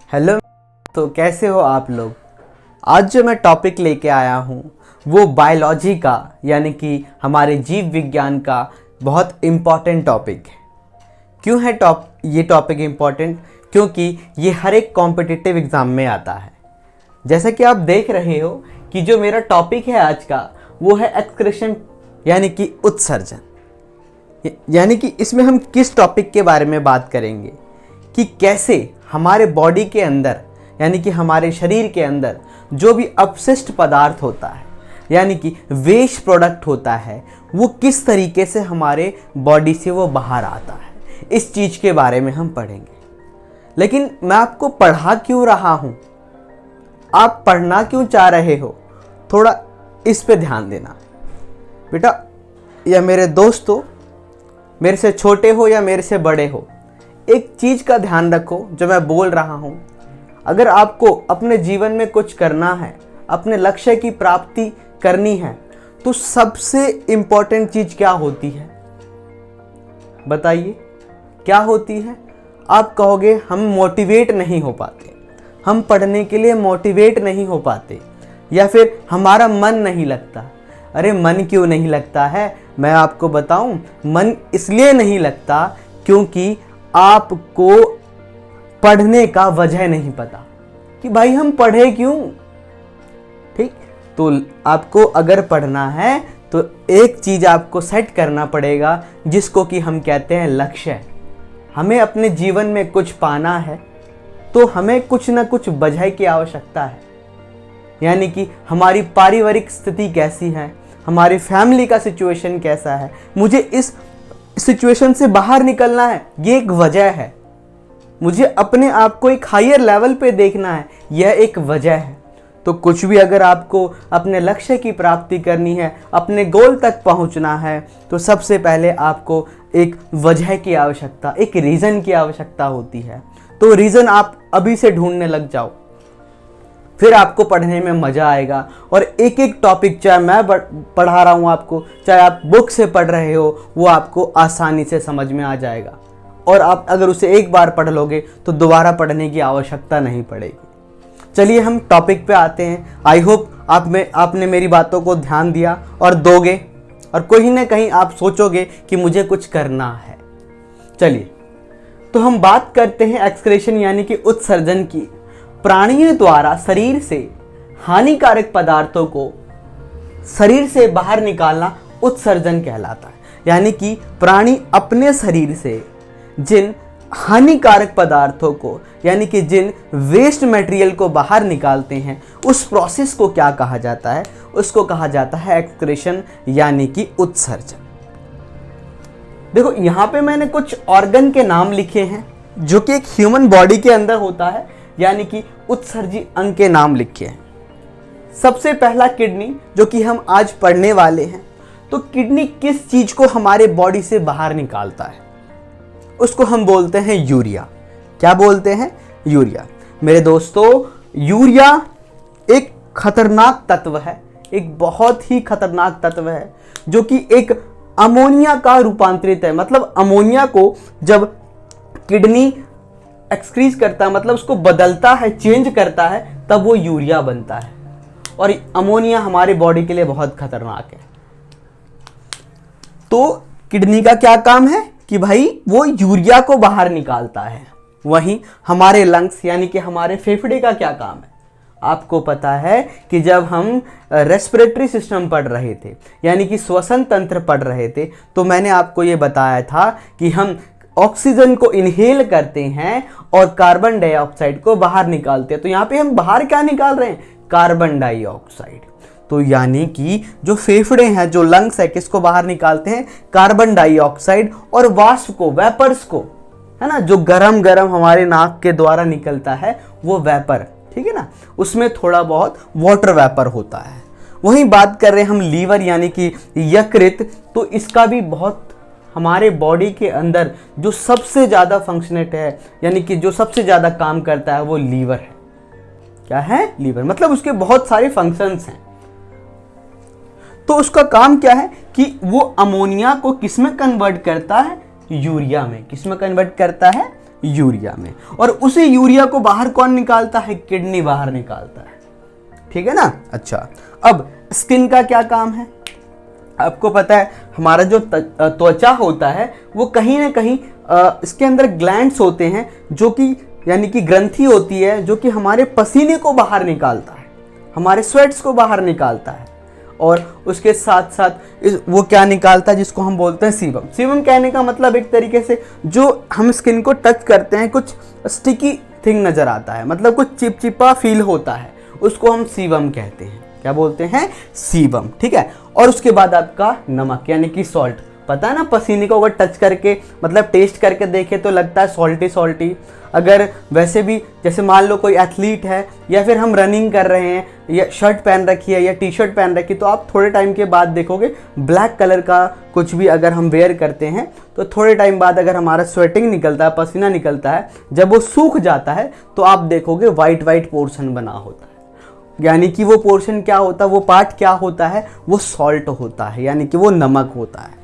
Hello. तो कैसे हो आप लोग। आज जो मैं टॉपिक लेके आया हूँ वो बायोलॉजी का यानी कि हमारे जीव विज्ञान का बहुत इम्पॉर्टेंट टॉपिक है। क्यों है ये टॉपिक इम्पॉर्टेंट? क्योंकि ये हर एक कॉम्पिटिटिव एग्ज़ाम में आता है। जैसा कि आप देख रहे हो कि जो मेरा टॉपिक है आज का वो है एक्सक्रीशन यानी कि उत्सर्जन। यानी कि इसमें हम किस टॉपिक के बारे में बात करेंगे कि कैसे हमारे बॉडी के अंदर यानी कि हमारे शरीर के अंदर जो भी अपशिष्ट पदार्थ होता है यानी कि वेस्ट प्रोडक्ट होता है वो किस तरीके से हमारे बॉडी से वो बाहर आता है, इस चीज़ के बारे में हम पढ़ेंगे। लेकिन मैं आपको पढ़ा क्यों रहा हूँ, आप पढ़ना क्यों चाह रहे हो, थोड़ा इस पे ध्यान देना। बेटा या मेरे दोस्तों, मेरे से छोटे हो या मेरे से बड़े हो, एक चीज़ का ध्यान रखो जो मैं बोल रहा हूँ। अगर आपको अपने जीवन में कुछ करना है, अपने लक्ष्य की प्राप्ति करनी है, तो सबसे इम्पोर्टेंट चीज़ क्या होती है बताइए, क्या होती है? आप कहोगे हम मोटिवेट नहीं हो पाते, हम पढ़ने के लिए मोटिवेट नहीं हो पाते, या फिर हमारा मन नहीं लगता। अरे मन क्यों नहीं लगता है, मैं आपको बताऊं। मन इसलिए नहीं लगता क्योंकि आपको पढ़ने का वजह नहीं पता कि भाई हम पढ़े क्यों। ठीक, तो आपको अगर पढ़ना है तो एक चीज़ आपको सेट करना पड़ेगा जिसको कि हम कहते हैं लक्ष्य। हमें अपने जीवन में कुछ पाना है तो हमें कुछ ना कुछ वजह की आवश्यकता है। यानी कि हमारी पारिवारिक स्थिति कैसी है, हमारी फैमिली का सिचुएशन कैसा है, मुझे इस सिचुएशन से बाहर निकलना है, ये एक वजह है। मुझे अपने आप को एक हायर लेवल पे देखना है, यह एक वजह है। तो कुछ भी अगर आपको अपने लक्ष्य की प्राप्ति करनी है, अपने गोल तक पहुंचना है, तो सबसे पहले आपको एक वजह की आवश्यकता, एक रीज़न की आवश्यकता होती है। तो रीज़न आप अभी से ढूंढने लग जाओ, फिर आपको पढ़ने में मज़ा आएगा। और एक एक टॉपिक, चाहे मैं पढ़ा रहा हूँ आपको, चाहे आप बुक से पढ़ रहे हो, वो आपको आसानी से समझ में आ जाएगा। और आप अगर उसे एक बार पढ़ लोगे तो दोबारा पढ़ने की आवश्यकता नहीं पड़ेगी। चलिए हम टॉपिक पे आते हैं। आई होप आपने मेरी बातों को ध्यान दिया और दोगे, और कहीं ना कहीं आप सोचोगे कि मुझे कुछ करना है। चलिए तो हम बात करते हैं एक्सक्रीशन यानी कि उत्सर्जन की। प्राणियों द्वारा शरीर से हानिकारक पदार्थों को शरीर से बाहर निकालना उत्सर्जन कहलाता है। यानी कि प्राणी अपने शरीर से जिन हानिकारक पदार्थों को यानी कि जिन वेस्ट मटेरियल को बाहर निकालते हैं, उस प्रोसेस को क्या कहा जाता है? उसको कहा जाता है एक्सक्रीशन यानी कि उत्सर्जन। देखो यहाँ पे मैंने कुछ ऑर्गन के नाम लिखे हैं जो कि एक ह्यूमन बॉडी के अंदर होता है, यानी कि उत्सर्जी अंग के नाम लिखे हैं। सबसे पहला किडनी, जो कि हम आज पढ़ने वाले हैं। तो किडनी किस चीज को हमारे बॉडी से बाहर निकालता है? उसको हम बोलते हैं यूरिया। क्या बोलते हैं? यूरिया। मेरे दोस्तों, यूरिया एक खतरनाक तत्व है, एक बहुत ही खतरनाक तत्व है, जो कि एक अमोनिया का रूपांतरित है। मतलब अमोनिया को जब किडनी एक्सक्रीज करता है, मतलब उसको बदलता है, चेंज करता है, तब वो यूरिया बनता है। और अमोनिया हमारे बॉडी के लिए बहुत खतरनाक है। तो किडनी का क्या काम है कि भाई वो यूरिया को बाहर निकालता है। वहीं हमारे लंग्स यानी कि हमारे फेफड़े का क्या काम है? आपको पता है कि जब हम रेस्पिरेटरी सिस्टम पढ़ रहे थे यानी कि श्वसन तंत्र पढ़ रहे थे, तो मैंने आपको ये बताया था कि हम ऑक्सीजन को इनहेल करते हैं और कार्बन डाइऑक्साइड को बाहर निकालते हैं। तो यहाँ पे हम बाहर क्या निकाल रहे हैं? Carbon dioxide. तो यानी कि जो फेफड़े हैं, जो लंग्स है, किसको बाहर निकालते हैं? कार्बन डाइऑक्साइड और वाष्प को, वेपर्स को, है ना, जो गरम गरम हमारे नाक के द्वारा निकलता है वो वेपर, ठीक है ना, उसमें थोड़ा बहुत वाटर वेपर होता है। वहीं बात कर रहे हैं हम लीवर यानी कि यकृत। तो इसका भी बहुत हमारे बॉडी के अंदर जो सबसे ज़्यादा फंक्शनेट है यानी कि जो सबसे ज़्यादा काम करता है वो लीवर है। क्या है? लीवर। मतलब उसके बहुत सारे फंक्शंस हैं। तो उसका काम क्या है कि वो अमोनिया को किस में कन्वर्ट करता है? यूरिया में। किस में कन्वर्ट करता है? यूरिया में, और उसी यूरिया को बाहर कौन निकालता है? किडनी बाहर निकालता है। ठीक है ना। अच्छा, अब स्किन का क्या काम है? आपको पता है हमारा जो त्वचा होता है वो कहीं ना कहीं इसके अंदर ग्लैंड्स होते हैं, जो कि यानी कि ग्रंथि होती है जो कि हमारे पसीने को बाहर निकालता है, हमारे स्वेट्स को बाहर निकालता है, और उसके साथ साथ वो क्या निकालता है जिसको हम बोलते हैं सीबम। सीबम कहने का मतलब एक तरीके से जो हम स्किन को टच करते हैं कुछ स्टिकी थिंग नजर आता है, मतलब कुछ चिपचिपा फील होता है, उसको हम सीबम कहते हैं। क्या बोलते हैं? सीबम। ठीक है। और उसके बाद आपका नमक यानी कि सॉल्ट। पता है ना, पसीने को अगर टच करके मतलब टेस्ट करके देखे तो लगता है सॉल्टी सॉल्टी। अगर वैसे भी जैसे मान लो कोई एथलीट है या फिर हम रनिंग कर रहे हैं या शर्ट पहन रखी है या टी शर्ट पहन रखी है, तो आप थोड़े टाइम के बाद देखोगे ब्लैक कलर का कुछ भी अगर हम वेयर करते हैं तो थोड़े टाइम बाद अगर हमारा स्वेटिंग निकलता है, पसीना निकलता है, जब वो सूख जाता है तो आप देखोगे वाइट वाइट पोर्शन बना होता है। यानी कि वो पोर्शन क्या होता है, वो पार्ट क्या होता है? वो सॉल्ट होता है, यानी कि वो नमक होता है।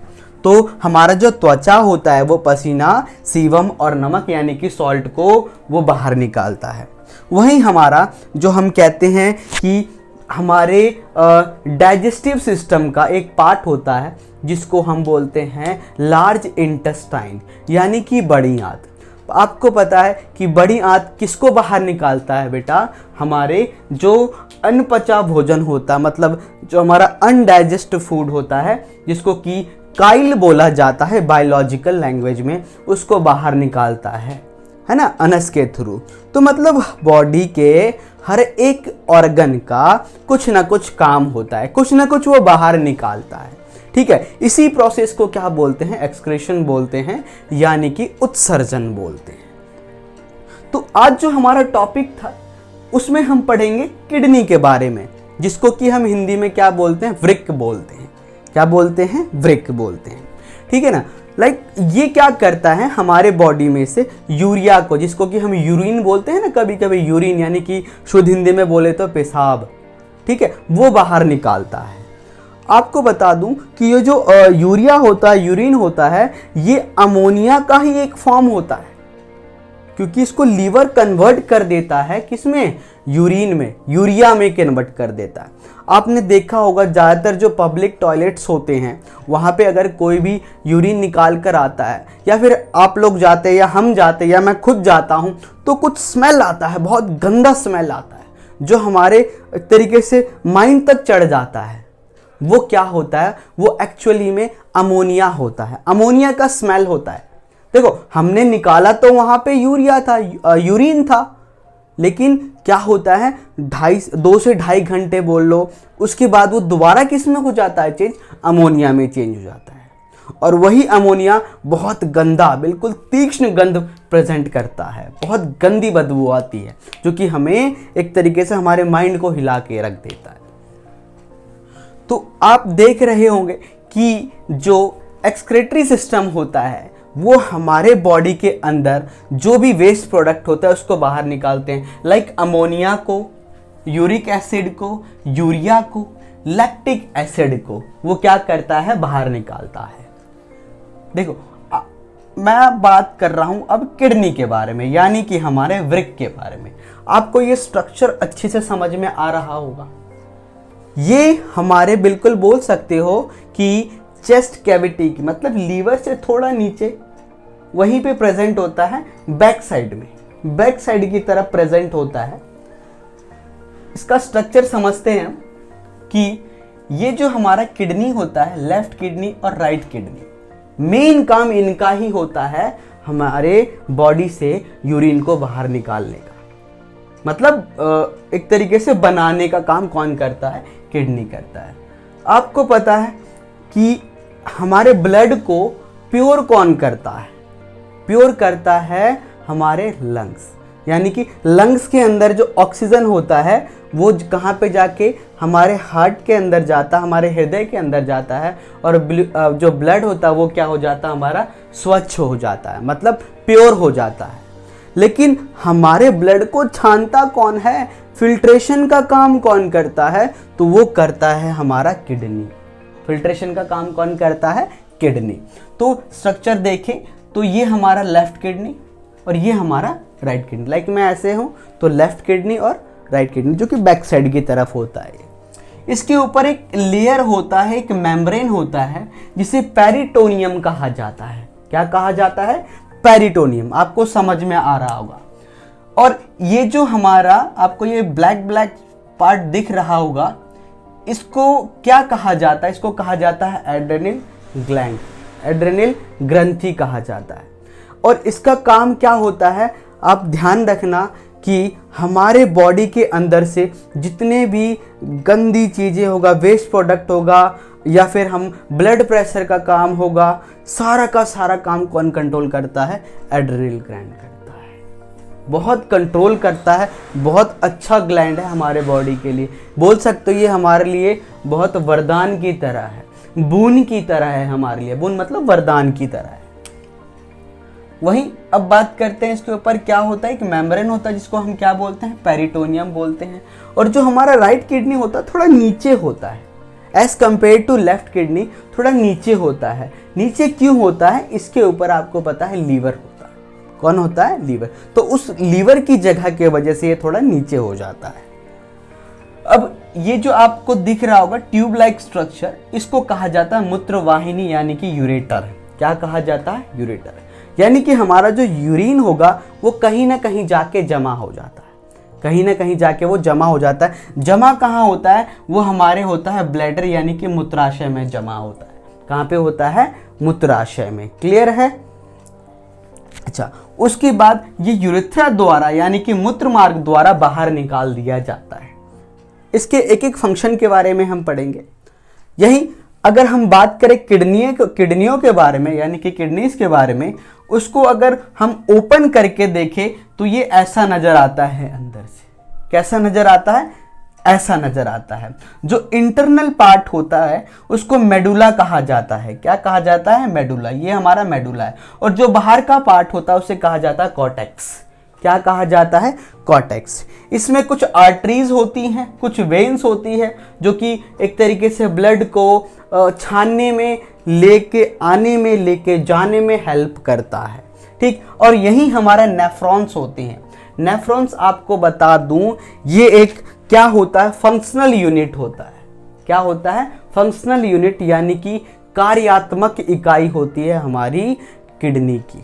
तो हमारा जो त्वचा होता है वो पसीना, सीबम और नमक यानी कि सॉल्ट को वो बाहर निकालता है। वहीं हमारा जो हम कहते हैं कि हमारे डाइजेस्टिव सिस्टम का एक पार्ट होता है जिसको हम बोलते हैं लार्ज इंटेस्टाइन यानी कि बड़ी आंत। आपको पता है कि बड़ी आंत किसको बाहर निकालता है बेटा? हमारे जो अनपचा भोजन होता है, मतलब जो हमारा अनडाइजेस्ट फूड होता है, जिसको कि काइल बोला जाता है बायोलॉजिकल लैंग्वेज में, उसको बाहर निकालता है ना, अनस के थ्रू। तो मतलब बॉडी के हर एक ऑर्गन का कुछ ना कुछ काम होता है, कुछ ना कुछ वो बाहर निकालता है। ठीक है। इसी प्रोसेस को क्या बोलते हैं? एक्सक्रीशन बोलते हैं, यानी कि उत्सर्जन बोलते हैं। तो आज जो हमारा टॉपिक था उसमें हम पढ़ेंगे किडनी के बारे में, जिसको कि हम हिंदी में क्या बोलते हैं? वृक्क बोलते हैं। क्या बोलते हैं? वृक्क बोलते हैं। ठीक है ना। ये क्या करता है? हमारे बॉडी में से यूरिया को, जिसको कि हम यूरिन बोलते हैं ना कभी कभी, यूरिन यानी कि शुद्ध हिंदी में बोले तो पेशाब, ठीक है, वो बाहर निकालता है। आपको बता दूं कि ये जो यूरिया होता है, यूरिन होता है, ये अमोनिया का ही एक फॉर्म होता है, क्योंकि इसको लीवर कन्वर्ट कर देता है किसमें? यूरिन में, यूरिया में कन्वर्ट कर देता है। आपने देखा होगा ज़्यादातर जो पब्लिक टॉयलेट्स होते हैं वहाँ पे अगर कोई भी यूरिन निकाल कर आता है, या फिर आप लोग जाते हैं या हम जाते हैं या मैं खुद जाता हूँ, तो कुछ स्मेल आता है, बहुत गंदा स्मेल आता है, जो हमारे तरीके से माइंड तक चढ़ जाता है। वो क्या होता है? वो एक्चुअली में अमोनिया होता है, अमोनिया का स्मेल होता है। देखो, हमने निकाला तो वहां पे यूरिया था, यूरिन था, लेकिन क्या होता है 2 से ढाई घंटे बोल लो, उसके बाद वो दोबारा किस में हो जाता है चेंज? अमोनिया में चेंज हो जाता है। और वही अमोनिया बहुत गंदा, बिल्कुल तीक्ष्ण गंध प्रेजेंट करता है, बहुत गंदी बदबू आती है, जो कि हमें एक तरीके से हमारे माइंड को हिला के रख देता है। तो आप देख रहे होंगे कि जो एक्सक्रेटरी सिस्टम होता है वो हमारे बॉडी के अंदर जो भी वेस्ट प्रोडक्ट होता है उसको बाहर निकालते हैं, लाइक अमोनिया को, यूरिक एसिड को, यूरिया को, लैक्टिक एसिड को वो क्या करता है? बाहर निकालता है। देखो, मैं बात कर रहा हूं अब किडनी के बारे में, यानी कि हमारे वृक्क के बारे में। आपको ये स्ट्रक्चर अच्छे से समझ में आ रहा होगा। ये हमारे बिल्कुल बोल सकते हो कि चेस्ट कैविटी की, मतलब लीवर से थोड़ा नीचे, वहीं पे प्रेजेंट होता है, बैक साइड में, बैक साइड की तरफ प्रेजेंट होता है। इसका स्ट्रक्चर समझते हैं कि ये जो हमारा किडनी होता है, लेफ्ट किडनी और राइट किडनी, मेन काम इनका ही होता है हमारे बॉडी से यूरिन को बाहर निकालने का, मतलब एक तरीके से बनाने का काम कौन करता है? किडनी करता है। आपको पता है कि हमारे ब्लड को प्योर कौन करता है? प्योर करता है हमारे लंग्स, यानी कि लंग्स के अंदर जो ऑक्सीजन होता है वो कहाँ पे जाके हमारे हार्ट के अंदर जाता है, हमारे हृदय के अंदर जाता है, और जो ब्लड होता है वो क्या हो जाता है? हमारा स्वच्छ हो जाता है, मतलब प्योर हो जाता है। लेकिन हमारे ब्लड को छानता कौन है? फिल्ट्रेशन का काम कौन करता है? तो वो करता है हमारा किडनी। फिल्ट्रेशन का काम कौन करता है? किडनी। तो स्ट्रक्चर देखें तो ये हमारा लेफ्ट किडनी, और ये हमारा राइट किडनी। लाइक मैं ऐसे हूँ तो लेफ्ट किडनी और राइट किडनी जो कि बैक साइड की तरफ होता है। इसके ऊपर एक लेयर होता है, एक मेम्ब्रेन होता है जिसे पेरिटोनियम कहा जाता है। क्या कहा जाता है? पेरिटोनियम। आपको समझ में आ रहा होगा। और ये जो हमारा आपको ये ब्लैक ब्लैक पार्ट दिख रहा होगा, इसको क्या कहा जाता है? इसको कहा जाता है एड्रेनल ग्लैंड, एड्रेनल ग्रंथि कहा जाता है। और इसका काम क्या होता है? आप ध्यान रखना कि हमारे बॉडी के अंदर से जितने भी गंदी चीज़ें होगा, वेस्ट प्रोडक्ट होगा, या फिर हम ब्लड प्रेशर का काम होगा, सारा का सारा काम कौन कंट्रोल करता है? एड्रेनल ग्लैंड करता है। बहुत कंट्रोल करता है। बहुत अच्छा ग्लैंड है हमारे बॉडी के लिए। बोल सकते हो ये हमारे लिए बहुत वरदान की तरह है, बून की तरह है हमारे लिए। बून मतलब वरदान की तरह है। वहीं अब बात करते हैं इसके ऊपर क्या होता है। एक मेम्ब्रेन होता है जिसको हम क्या बोलते हैं? पेरिटोनियम बोलते हैं। और जो हमारा राइट किडनी होता है थोड़ा नीचे होता है, as compared to left kidney थोड़ा नीचे होता है। नीचे क्यों होता है? इसके ऊपर आपको पता है लीवर होता है। कौन होता है? लीवर। तो उस लीवर की जगह की वजह से ये थोड़ा नीचे हो जाता है। अब ये जो आपको दिख रहा होगा ट्यूब लाइक स्ट्रक्चर, इसको कहा जाता है मूत्रवाहिनी यानी कि यूरेटर। क्या कहा जाता है? यूरेटर। यानी कि हमारा जो यूरिन होगा वो कहीं ना कहीं जाके जमा हो जाता है, कहीं ना कहीं जाके वो जमा हो जाता है। जमा कहाँ होता है? वो हमारे होता है ब्लैडर यानी कि मूत्राशय में जमा होता है। कहाँ पे होता है? मूत्राशय में। क्लियर है? अच्छा, उसके बाद ये यूरेथ्रा द्वारा यानी कि मूत्र मार्ग द्वारा बाहर निकाल दिया जाता है। इसके एक एक फंक्शन के बारे में हम पढ़ेंगे। यही अगर हम बात करें किडनियों के बारे में यानी कि किडनीज के बारे में, उसको अगर हम ओपन करके देखें तो ये ऐसा नजर आता है अंदर से। कैसा नजर आता है? ऐसा नजर आता है। जो इंटरनल पार्ट होता है उसको मेडुला कहा जाता है। क्या कहा जाता है? मेडुला। ये हमारा मेडुला है। और जो बाहर का पार्ट होता है उसे कहा जाता है कॉर्टेक्स। क्या कहा जाता है? कॉर्टेक्स। इसमें कुछ आर्टरीज होती हैं, कुछ वेन्स होती है जो कि एक तरीके से ब्लड को छानने में, लेके आने में, लेके जाने में हेल्प करता है। ठीक। और यही हमारा नेफ्रॉन्स होते हैं। नेफ्रॉन्स आपको बता दूं, ये एक क्या होता है? फंक्शनल यूनिट होता है। क्या होता है? फंक्शनल यूनिट यानी कि कार्यात्मक इकाई होती है हमारी किडनी की।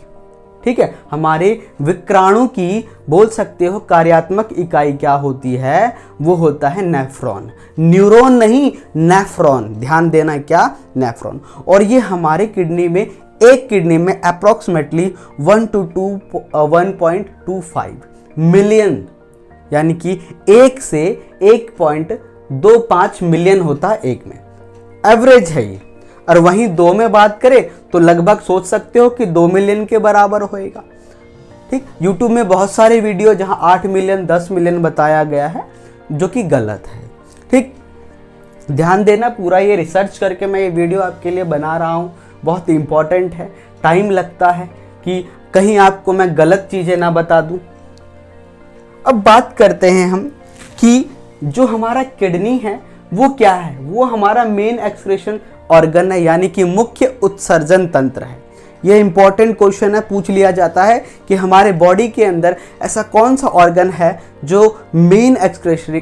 ठीक है। हमारे विक्राणु की बोल सकते हो कार्यात्मक इकाई क्या होती है? वो होता है नेफ्रॉन। न्यूरॉन नहीं, नेफ्रॉन। ध्यान देना, क्या? नेफ्रॉन। और ये हमारे किडनी में, एक किडनी में अप्रोक्सीमेटली 1 to 1.25 मिलियन यानी कि 1 से 1.25 मिलियन होता है एक में। एवरेज है ये। और वहीं 2 में बात करें तो लगभग सोच सकते हो कि 2 मिलियन के बराबर होएगा। ठीक। यूट्यूब में बहुत सारे वीडियो जहां 8 मिलियन 10 मिलियन बताया गया है, जो कि गलत है। ठीक। ध्यान देना, पूरा ये रिसर्च करके मैं ये वीडियो आपके लिए बना रहा हूँ। बहुत इंपॉर्टेंट है। टाइम लगता है कि कहीं आपको मैं गलत चीज़ें ना बता दूँ। अब बात करते हैं हम कि जो हमारा किडनी है वो क्या है? वो हमारा मेन एक्सक्रीशन ऑर्गन है यानी कि मुख्य उत्सर्जन तंत्र है। यह इंपॉर्टेंट क्वेश्चन है, पूछ लिया जाता है कि हमारे बॉडी के अंदर ऐसा कौन सा ऑर्गन है जो मेन एक्सक्रीटरी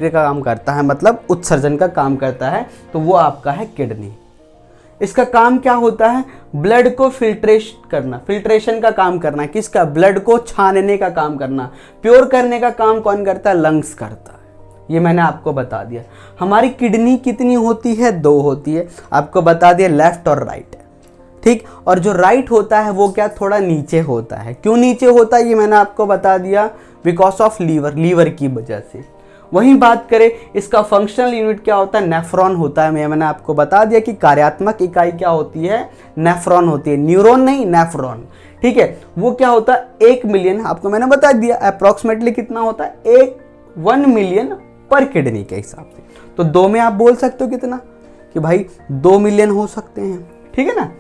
का काम करता है, मतलब उत्सर्जन का काम करता है। तो वो आपका है किडनी। इसका काम क्या होता है? ब्लड को फिल्ट्रेशन का काम करना। किसका? ब्लड को छानने का काम करना। प्योर करने का काम कौन करता है? लंग्स करता है। ये मैंने आपको बता दिया। हमारी किडनी कितनी होती है? 2 होती है। आपको बता दिया, लेफ्ट और राइट। ठीक। और जो राइट होता है वो क्या? थोड़ा नीचे होता है। क्यों नीचे होता है ये मैंने आपको बता दिया, बिकॉज ऑफ लीवर की वजह से। वहीं बात करें इसका फंक्शनल यूनिट क्या होता है? नेफ्रॉन होता है। मैंने आपको बता दिया कि कार्यात्मक इकाई क्या होती है? नेफ्रॉन होती है। न्यूरॉन नहीं, नेफ्रॉन। ठीक है। वो क्या होता है? 1 मिलियन। आपको मैंने बता दिया अप्रोक्सीमेटली कितना होता है? 1 मिलियन पर किडनी के हिसाब से। तो 2 में आप बोल सकते हो कितना? कि भाई 2 मिलियन हो सकते हैं। ठीक है ना।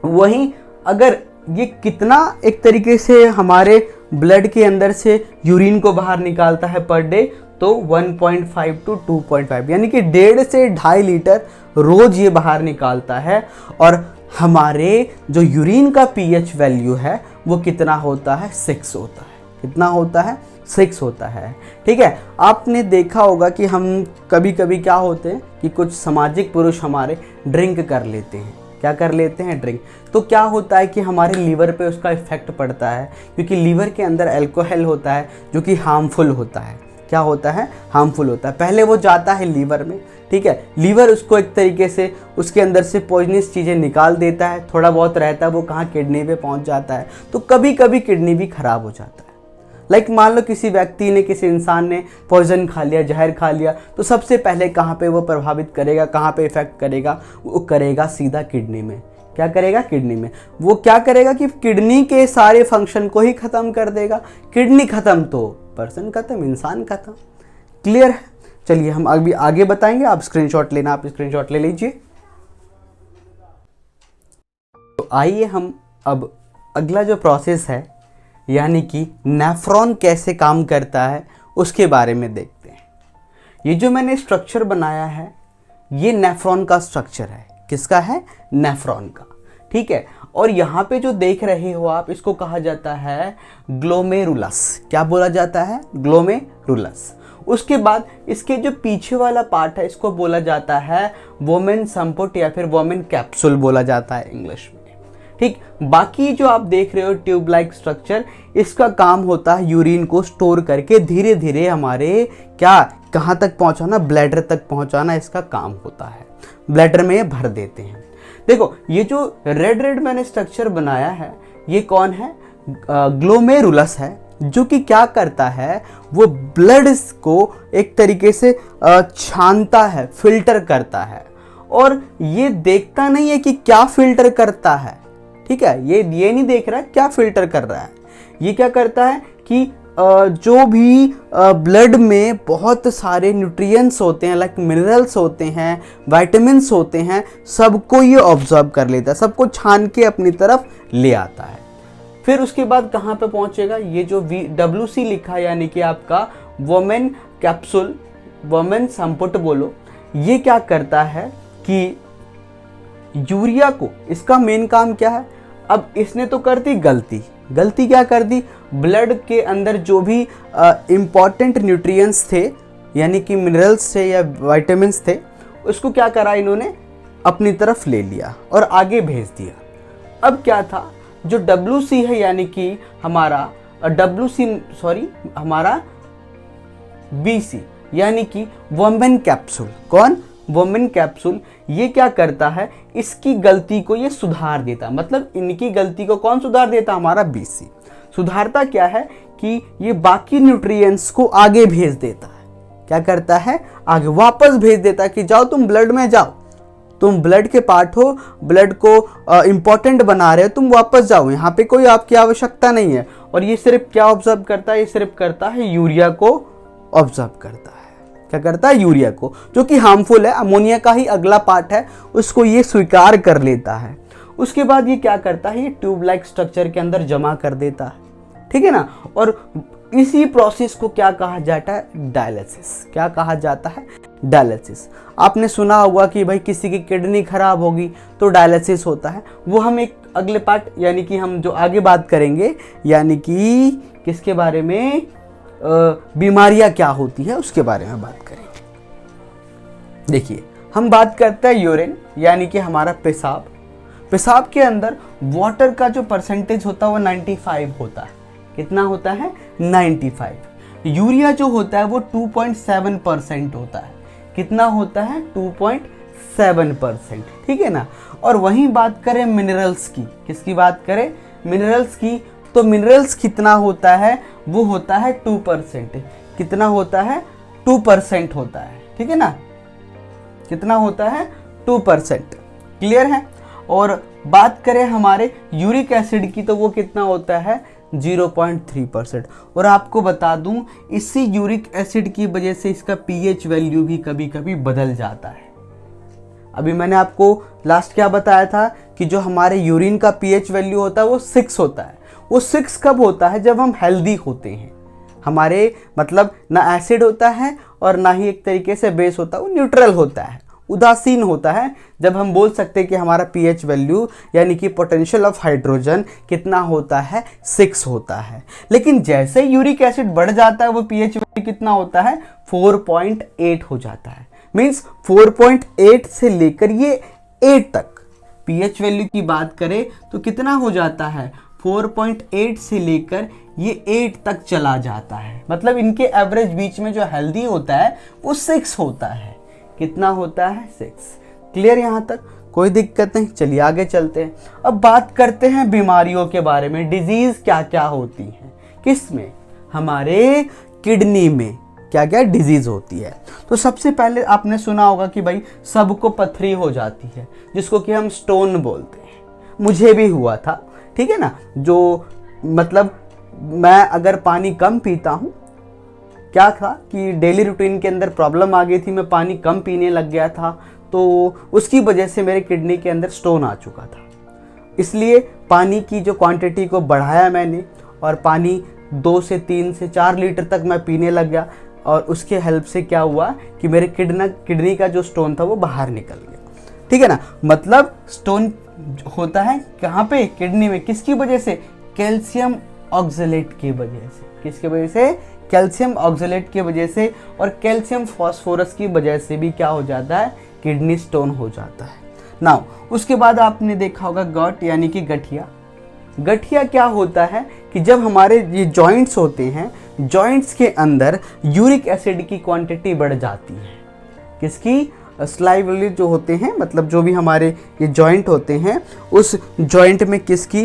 वहीं अगर ये कितना एक तरीके से हमारे ब्लड के अंदर से यूरिन को बाहर निकालता है पर डे, तो 1.5 to 2.5 यानी कि 1.5 से 2.5 लीटर रोज ये बाहर निकालता है। और हमारे जो यूरिन का पीएच वैल्यू है वो कितना होता है, 6 होता है। कितना होता है, 6 होता है। ठीक है, आपने देखा होगा कि हम कभी कभी क्या होते हैं कि कुछ सामाजिक पुरुष हमारे ड्रिंक कर लेते हैं। क्या कर लेते हैं, ड्रिंक। तो क्या होता है कि हमारे लीवर पे उसका इफेक्ट पड़ता है, क्योंकि लीवर के अंदर अल्कोहल होता है जो कि हार्मफुल होता है। क्या होता है, हार्मफुल होता है। पहले वो जाता है लीवर में, ठीक है, लीवर उसको एक तरीके से उसके अंदर से पॉइजनस चीज़ें निकाल देता है, थोड़ा बहुत रहता है वो कहाँ, किडनी पे पहुँच जाता है। तो कभी कभी किडनी भी खराब हो जाता है। लाइक मान लो किसी व्यक्ति ने, किसी इंसान ने पॉइजन खा लिया, जहर खा लिया, तो सबसे पहले कहाँ पे वो प्रभावित करेगा, कहाँ पे इफेक्ट करेगा, वो करेगा सीधा किडनी में। क्या करेगा, किडनी में। वो क्या करेगा कि किडनी के सारे फंक्शन को ही खत्म कर देगा। किडनी खत्म तो पर्सन खत्म, इंसान खत्म। क्लियर है। चलिए हम अभी आगे बताएंगे। आप स्क्रीनशॉट लेना, आप स्क्रीनशॉट ले लीजिए। तो आइए हम अब अगला जो प्रोसेस है, यानी कि नेफ्रॉन कैसे काम करता है, उसके बारे में देखते हैं। ये जो मैंने स्ट्रक्चर बनाया है, ये नेफ्रॉन का स्ट्रक्चर है। किसका है, नेफ्रॉन का। ठीक है, और यहाँ पे जो देख रहे हो आप, इसको कहा जाता है ग्लोमेरुलस। क्या बोला जाता है, ग्लोमेरुलस। उसके बाद इसके जो पीछे वाला पार्ट है, इसको बोला जाता है वोमेन संपुट या फिर वोमेन कैप्सूल बोला जाता है इंग्लिश में। ठीक, बाकी जो आप देख रहे हो ट्यूब लाइक स्ट्रक्चर, इसका काम होता है यूरिन को स्टोर करके धीरे धीरे हमारे क्या, कहाँ तक पहुँचाना, ब्लैडर तक पहुँचाना इसका काम होता है। ब्लैडर में ये भर देते हैं। देखो ये जो रेड रेड मैंने स्ट्रक्चर बनाया है, ये कौन है, ग्लोमेरुलस है, जो कि क्या करता है, वो ब्लड को एक तरीके से छानता है, फिल्टर करता है। और ये देखता नहीं है कि क्या फिल्टर करता है। ठीक है, ये नहीं देख रहा है क्या फिल्टर कर रहा है। ये क्या करता है कि जो भी ब्लड में बहुत सारे न्यूट्रिएंट्स होते हैं, लाइक मिनरल्स होते हैं, विटामिन्स होते हैं, सबको ये ऑब्जर्व कर लेता है, सबको छान के अपनी तरफ ले आता है। फिर उसके बाद कहाँ पे पहुँचेगा, ये जो WC लिखा है, यानी कि आपका वोमेन कैप्सूल, वोमेन संपुट बोलो, ये क्या करता है कि यूरिया को, इसका मेन काम क्या है, अब इसने तो कर दी गलती क्या कर दी, ब्लड के अंदर जो भी इम्पॉर्टेंट न्यूट्रिएंट्स थे, यानी कि मिनरल्स थे या विटामिन्स थे, उसको क्या करा इन्होंने, अपनी तरफ ले लिया और आगे भेज दिया। अब क्या था, जो WC है, यानी कि हमारा हमारा BC, यानी कि वोमेन कैप्सूल, कौन, वोमेन कैप्सूल, ये क्या करता है, इसकी गलती को ये सुधार देता, मतलब इनकी गलती को कौन सुधार देता, हमारा BC। सुधारता क्या है कि ये बाकी न्यूट्रिएंट्स को आगे भेज देता है। क्या करता है, आगे वापस भेज देता है कि जाओ तुम ब्लड में जाओ, तुम ब्लड के पार्ट हो, ब्लड को इंपॉर्टेंट बना रहे हो, तुम वापस जाओ, यहाँ पे कोई आपकी आवश्यकता नहीं है। और ये सिर्फ क्या ऑब्जर्व करता है, ये सिर्फ करता है यूरिया को ऑब्जर्व करता है। क्या करता है, यूरिया को, जो कि हार्मफुल है, अमोनिया का ही अगला पार्ट है, उसको ये स्वीकार कर लेता है। उसके बाद ये क्या करता है, ये ट्यूब लाइक स्ट्रक्चर के अंदर जमा कर देता है। ठीक है ना, और इसी प्रोसेस को क्या कहा जाता है, डायलिसिस। क्या कहा जाता है, डायलिसिस। आपने सुना होगा कि भाई किसी की किडनी खराब होगी तो डायलिसिस होता है, वो हम एक अगले पार्ट, यानी कि हम जो आगे बात करेंगे, यानी कि किसके बारे में, बीमारियां क्या होती है उसके बारे में बात करेंगे। देखिए हम बात करते हैं यूरिन, यानी कि हमारा पेशाब। पेशाब के अंदर वाटर का जो परसेंटेज होता है वो 95 होता है। कितना होता है, 95। यूरिया जो होता है वो 2.7% होता है। कितना होता है, 2.7%। ठीक है ना। और वहीं बात करें मिनरल्स की, किसकी बात करें, मिनरल्स की, तो मिनरल्स कितना होता है, वो होता है 2%। कितना होता है, 2% होता है। ठीक है ना, कितना होता है, 2%। क्लियर है। और बात करें हमारे यूरिक एसिड की, तो वो कितना होता है, 0.3%। और आपको बता दूं, इसी यूरिक एसिड की वजह से इसका pH वैल्यू भी कभी कभी बदल जाता है। अभी मैंने आपको लास्ट क्या बताया था कि जो हमारे यूरिन का pH वैल्यू होता है वो 6 होता है। वो 6 कब होता है, जब हम हेल्दी होते हैं। हमारे मतलब ना एसिड होता है और ना ही एक तरीके से बेस होता है, वो न्यूट्रल होता है। उदासीन होता है, जब हम बोल सकते हैं कि हमारा pH वैल्यू यानी कि पोटेंशियल ऑफ हाइड्रोजन कितना होता है, 6 होता है। लेकिन जैसे यूरिक एसिड बढ़ जाता है वो pH वैल्यू कितना होता है, 4.8 हो जाता है। मीन्स 4.8 से लेकर ये 8 तक pH वैल्यू की बात करें तो कितना हो जाता है, 4.8 से लेकर ये 8 तक चला जाता है। मतलब इनके एवरेज बीच में जो हेल्दी होता है वो 6 होता है। कितना होता है, 6। क्लियर यहाँ तक, कोई दिक्कत नहीं। चलिए आगे चलते हैं। अब बात करते हैं बीमारियों के बारे में। डिजीज क्या क्या होती है, किस में, हमारे किडनी में क्या क्या डिजीज होती है। तो सबसे पहले आपने सुना होगा कि भाई सबको पथरी हो जाती है, जिसको कि हम स्टोन बोलते हैं। मुझे भी हुआ था, ठीक है ना। जो मतलब मैं अगर पानी कम पीता हूँ, क्या था कि डेली रूटीन के अंदर प्रॉब्लम आ गई थी, मैं पानी कम पीने लग गया था, तो उसकी वजह से मेरे किडनी के अंदर स्टोन आ चुका था। इसलिए पानी की जो क्वांटिटी को बढ़ाया मैंने, और पानी 2 से 3 से 4 लीटर तक मैं पीने लग गया, और उसके हेल्प से क्या हुआ कि मेरे किडनी का जो स्टोन था वो बाहर निकल गया। ठीक है ना। मतलब स्टोन होता है कहाँ पे, किडनी में। किसकी वजह से, कैल्शियम ऑक्सलेट की वजह से। किसकी वजह से, कैल्शियम ऑक्सलेट की वजह से, और कैल्शियम फॉस्फोरस की वजह से भी क्या हो जाता है, किडनी स्टोन हो जाता है। नाउ उसके बाद आपने देखा होगा गट यानी कि गठिया। गठिया क्या होता है कि जब हमारे ये जॉइंट्स होते हैं, जॉइंट्स के अंदर यूरिक एसिड की क्वांटिटी बढ़ जाती है। किसकी, स्लाइवली जो होते हैं, मतलब जो भी हमारे ये जॉइंट होते हैं, उस जॉइंट में किसकी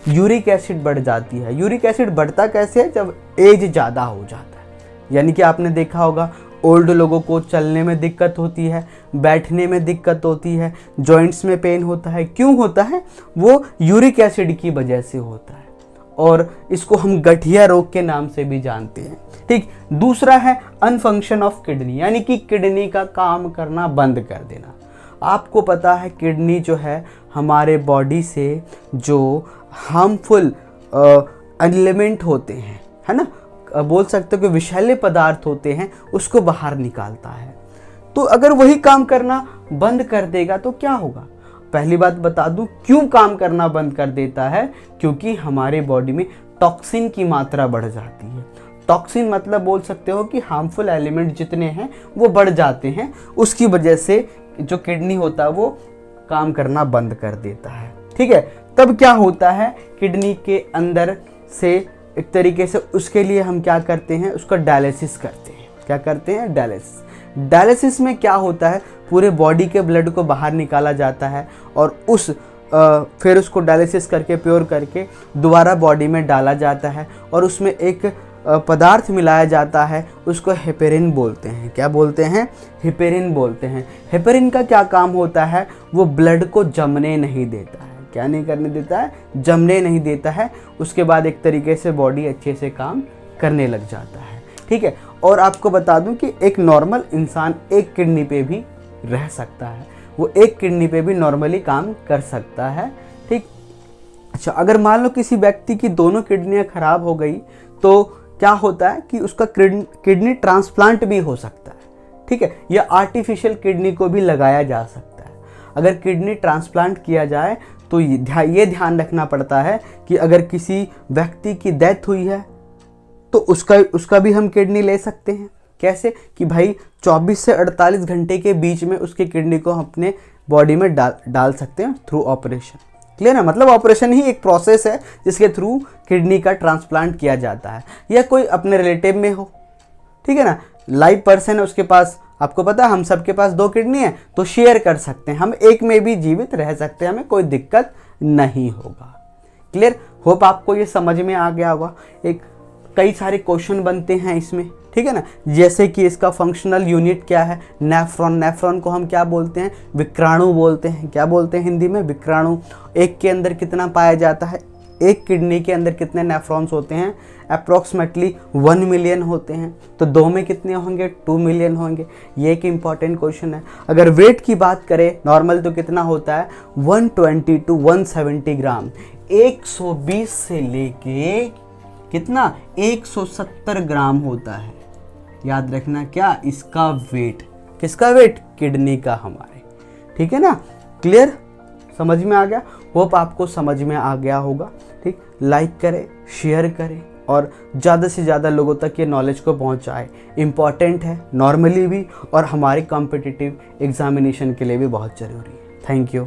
यूरिक एसिड बढ़ जाती है। यूरिक एसिड बढ़ता कैसे है, जब एज ज़्यादा हो जाता है। यानी कि आपने देखा होगा ओल्ड लोगों को चलने में दिक्कत होती है, बैठने में दिक्कत होती है, जॉइंट्स में पेन होता है। क्यों होता है, वो यूरिक एसिड की वजह से होता है, और इसको हम गठिया रोग के नाम से भी जानते हैं। ठीक। दूसरा है अनफंक्शन ऑफ किडनी, यानी कि किडनी का काम करना बंद कर देना। आपको पता है किडनी जो है हमारे बॉडी से जो हार्मफुल एलिमेंट होते हैं, है ना, बोल सकते हो कि विषैले पदार्थ होते हैं, उसको बाहर निकालता है। तो अगर वही काम करना बंद कर देगा तो क्या होगा। पहली बात बता दूं क्यों काम करना बंद कर देता है, क्योंकि हमारे बॉडी में टॉक्सिन की मात्रा बढ़ जाती है। टॉक्सिन मतलब बोल सकते हो कि हार्मफुल एलिमेंट जितने हैं वो बढ़ जाते हैं, उसकी वजह से जो किडनी होता है वो काम करना बंद कर देता है। ठीक है। तब क्या होता है, किडनी के अंदर से एक तरीके से उसके लिए हम क्या करते हैं, उसका डायलिसिस करते हैं। क्या करते हैं, डायलिसिस। डायलिसिस में क्या होता है, पूरे बॉडी के ब्लड को बाहर निकाला जाता है, और फिर उसको डायलिसिस करके प्योर करके दोबारा बॉडी में डाला जाता है, और उसमें एक पदार्थ मिलाया जाता है, उसको हेपेरिन बोलते हैं। क्या बोलते हैं, हेपेरिन बोलते हैं। हेपेरिन का क्या काम होता है, वो ब्लड को जमने नहीं देता है। क्या नहीं करने देता है, जमने नहीं देता है। उसके बाद एक तरीके से बॉडी अच्छे से काम करने लग जाता है। ठीक है। और आपको बता दूं कि एक नॉर्मल इंसान एक किडनी पे भी रह सकता है, वो एक किडनी पे भी नॉर्मली काम कर सकता है। ठीक। अच्छा, अगर मान लो किसी व्यक्ति की दोनों किडनियां खराब हो गई तो क्या होता है कि उसका किडनी ट्रांसप्लांट भी हो सकता है। ठीक है। या आर्टिफिशियल किडनी को भी लगाया जा सकता है। अगर किडनी ट्रांसप्लांट किया जाए तो ये ध्यान रखना पड़ता है कि अगर किसी व्यक्ति की डेथ हुई है तो उसका भी हम किडनी ले सकते हैं। कैसे कि भाई 24 से 48 घंटे के बीच में उसके किडनी को हम अपने बॉडी में डाल सकते हैं थ्रू ऑपरेशन। क्लियर है। मतलब ऑपरेशन ही एक प्रोसेस है जिसके थ्रू किडनी का ट्रांसप्लांट किया जाता है। या कोई अपने रिलेटिव में हो, ठीक है ना, लाइव पर्सन है, उसके पास, आपको पता है हम सबके पास 2 किडनी है, तो शेयर कर सकते हैं, हम एक में भी जीवित रह सकते हैं, हमें कोई दिक्कत नहीं होगा। क्लियर। होप आपको ये समझ में आ गया होगा। कई सारे क्वेश्चन बनते हैं इसमें, ठीक है ना, जैसे कि इसका फंक्शनल यूनिट क्या है, नेफ्रॉन। नेफ्रॉन को हम क्या बोलते हैं, विक्राणु बोलते हैं। क्या बोलते हैं हिंदी में, विक्राणु। एक के अंदर कितना पाया जाता है, एक किडनी के अंदर कितने नेफ्रॉन्स होते हैं, अप्रॉक्सीमेटली 1 मिलियन होते हैं। तो 2 में कितने होंगे, 2 मिलियन होंगे। ये एक इम्पॉर्टेंट क्वेश्चन है। अगर वेट की बात करें नॉर्मल तो कितना होता है, 120 टू 170 ग्राम। 120 से लेके कितना, 170 ग्राम होता है। याद रखना क्या, इसका वेट किसका वेट? किडनी का हमारे। ठीक है ना, क्लियर, समझ में आ गया? होप आपको समझ में आ गया होगा। ठीक, लाइक करें, शेयर करें और ज़्यादा से ज़्यादा लोगों तक ये नॉलेज को पहुंचाएं। इम्पॉर्टेंट है नॉर्मली भी और हमारे कॉम्पिटिटिव एग्जामिनेशन के लिए भी बहुत ज़रूरी है। Thank you.